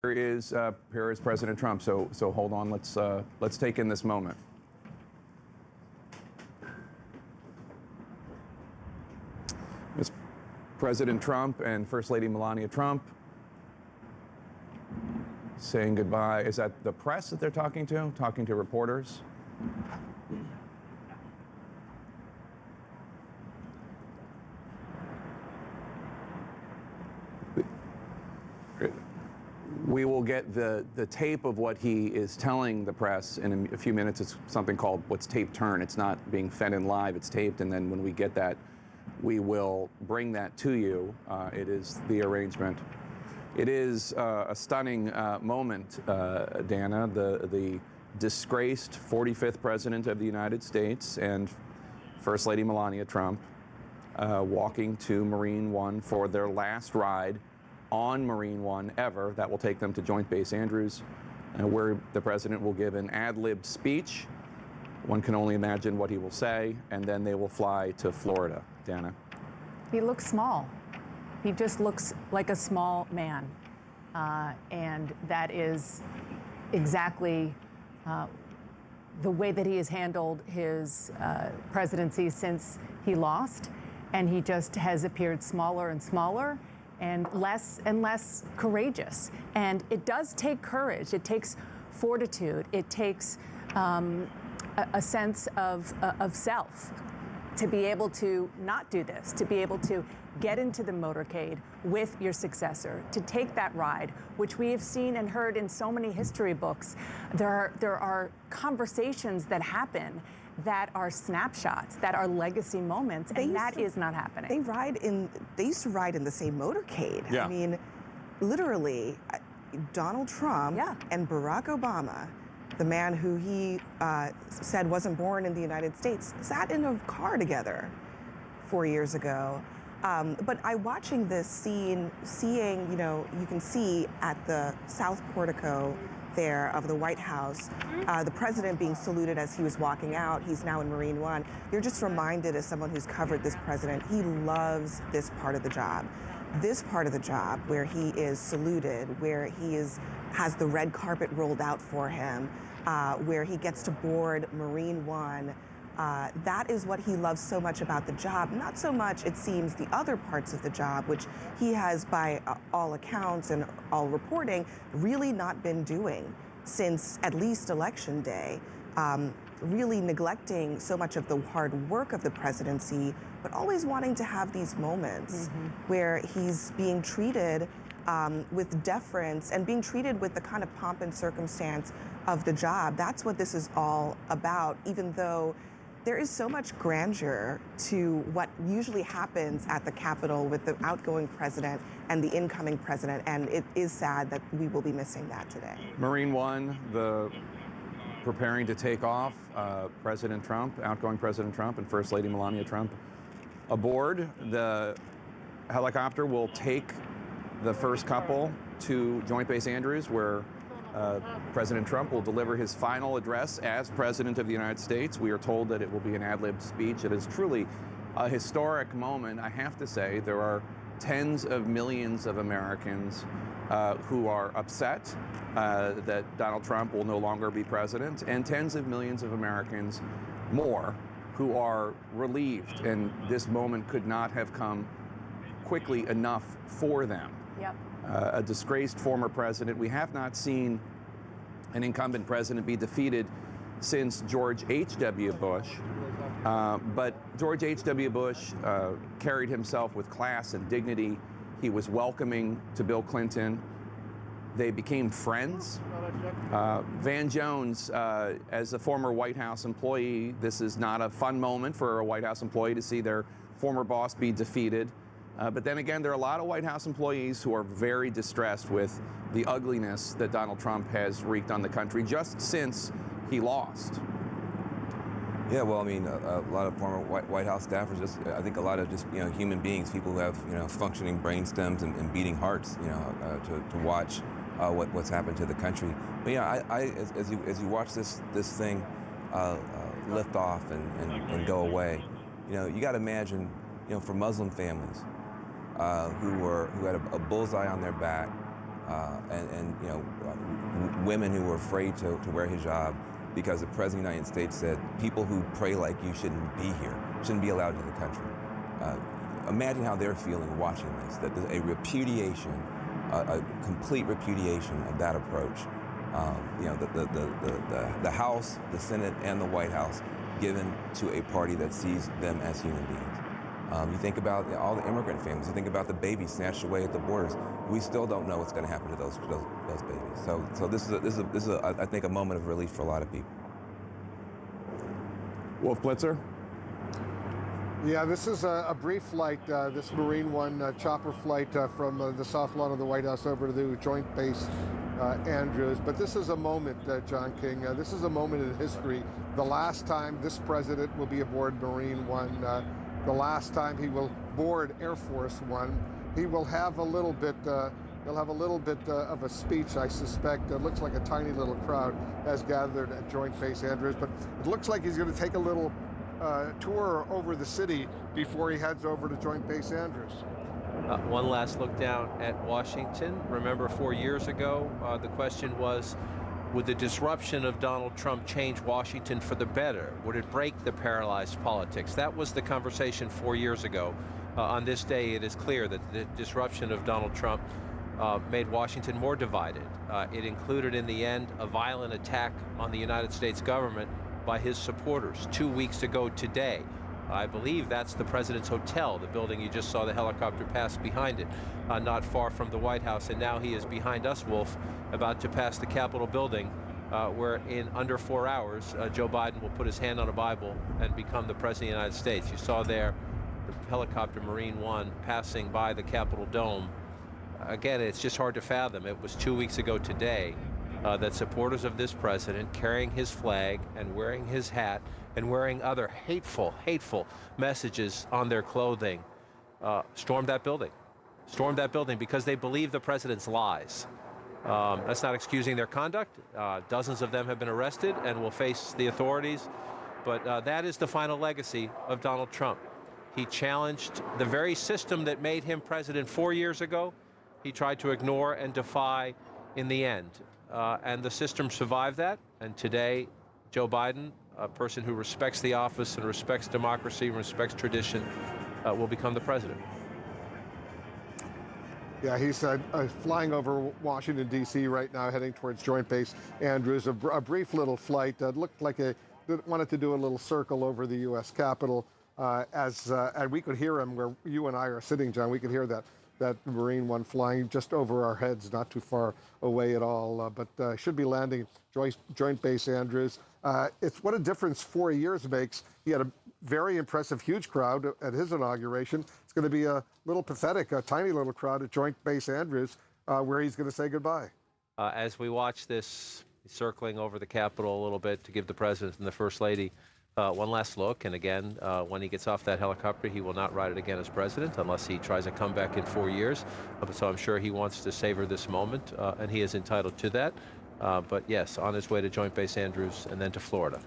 Here is President Trump. So hold on. Let's take in this moment. It's President Trump and First Lady Melania Trump saying goodbye. Is that the press that they're talking to? Talking to reporters? We will get the tape of what he is telling the press in a few minutes. It's something called what's tape turn. It's not being fed in live, it's taped, and then when we get that, we will bring that to you. It is the arrangement. It is a stunning moment, Dana, the disgraced 45th President of the United States and First Lady Melania Trump walking to Marine One for their last ride on Marine One ever. That will take them to Joint Base Andrews, where the president will give an ad-libbed speech. One can only imagine what he will say, and then they will fly to Florida. Dana. He looks small. He just looks like a small man. And that is exactly the way that he has handled his presidency since he lost. And he just has appeared smaller and smaller, and less courageous. And it does take courage. It takes fortitude. It takes a sense of self to be able to not do this, to be able to get into the motorcade with your successor, to take that ride, which we have seen and heard in so many history books. There are conversations that happen that are snapshots, that are legacy moments, and that is not happening. They used to ride in the same motorcade. Yeah. I mean, literally, Donald Trump and Barack Obama, the man who he said wasn't born in the United States, sat in a car together 4 years ago. But watching this scene, seeing, you can see at the South Portico there of the White House, the president being saluted as he was walking out. He's now in Marine One. You're just reminded, as someone who's covered this president, he loves this part of the job. This part of the job where he is saluted, where he has the red carpet rolled out for him, where he gets to board Marine One. That is what he loves so much about the job. Not so much, it seems, the other parts of the job, which he has, by all accounts and all reporting, really not been doing since at least Election Day. Really neglecting so much of the hard work of the presidency, but always wanting to have these moments where he's being treated with deference and being treated with the kind of pomp and circumstance of the job. That's what this is all about, even though there is so much grandeur to what usually happens at the Capitol with the outgoing president and the incoming president, and it is sad that we will be missing that today. Marine One, preparing to take off, President Trump, outgoing President Trump and First Lady Melania Trump aboard. The helicopter will take the first couple to Joint Base Andrews, where President Trump will deliver his final address as President of the United States. We are told that it will be an ad-lib speech. It is truly a historic moment. I have to say, there are tens of millions of Americans who are upset that Donald Trump will no longer be president, and tens of millions of Americans more who are relieved, and this moment could not have come quickly enough for them. Yep. A disgraced former president. We have not seen an incumbent president be defeated since George H.W. Bush. But George H.W. Bush carried himself with class and dignity. He was welcoming to Bill Clinton. They became friends. Van Jones, as a former White House employee, this is not a fun moment for a White House employee to see their former boss be defeated. But then again, there are a lot of White House employees who are very distressed with the ugliness that Donald Trump has wreaked on the country just since he lost. Yeah, well, I mean, a lot of former White House staffers, I think a lot of human beings, people who have, functioning brain stems and beating hearts, to watch what's happened to the country. But yeah, as you watch this thing lift off and go away, you got to imagine, for Muslim families who had a bullseye on their back, and you know, women who were afraid to wear hijab because the President of the United States said people who pray like you shouldn't be here, shouldn't be allowed into the country. Imagine how they're feeling watching this, that there's a repudiation, a complete repudiation of that approach. You know, the House, the Senate, and the White House given to a party that sees them as human beings. You think about all the immigrant families. You think about the babies snatched away at the borders. We still don't know what's going to happen to those babies. So this is I think a moment of relief for a lot of people. Wolf Blitzer? Yeah, this is a brief flight, this Marine One chopper flight from the South Lawn of the White House over to the Joint Base Andrews. But this is a moment, John King, this is a moment in history. The last time this president will be aboard Marine One, the last time he will board Air Force One. He will have a little bit, he'll have a little bit of a speech, I suspect. It looks like a tiny little crowd has gathered at Joint Base Andrews, but it looks like he's going to take a little tour over the city before he heads over to Joint Base Andrews. One last look down at Washington. Remember 4 years ago, the question was, would the disruption of Donald Trump change Washington for the better? Would it break the paralyzed politics? That was the conversation 4 years ago. On this day, it is clear that the disruption of Donald Trump made Washington more divided. It included, in the end, a violent attack on the United States government by his supporters 2 weeks ago today. I believe that's the President's Hotel, the building you just saw the helicopter pass behind it, not far from the White House. And now he is behind us, Wolf, about to pass the Capitol building, where in under 4 hours, Joe Biden will put his hand on a Bible and become the President of the United States. You saw there the helicopter Marine One passing by the Capitol dome. Again, it's just hard to fathom. It was 2 weeks ago today that supporters of this president, carrying his flag and wearing his hat and wearing other hateful messages on their clothing, stormed that building because they believe the president's lies. That's not excusing their conduct. Dozens of them have been arrested and will face the authorities. But that is the final legacy of Donald Trump. He challenged the very system that made him president 4 years ago. He tried to ignore and defy in the end. And the system survived that. And today, Joe Biden, a person who respects the office and respects democracy and respects tradition, will become the president. Yeah, he's flying over Washington, D.C. right now, heading towards Joint Base Andrews. A brief little flight that looked like wanted to do a little circle over the U.S. Capitol. And we could hear him where you and I are sitting, John. We could hear that Marine One flying just over our heads, not too far away at all, but should be landing Joint Base Andrews. It's what a difference 4 years makes. He had a very impressive, huge crowd at his inauguration. It's going to be a little pathetic, a tiny little crowd at Joint Base Andrews, where he's going to say goodbye. As we watch this circling over the Capitol a little bit to give the President and the First Lady one last look, and again, when he gets off that helicopter, he will not ride it again as president unless he tries a comeback in 4 years. So I'm sure he wants to savor this moment, and he is entitled to that. But yes, on his way to Joint Base Andrews and then to Florida.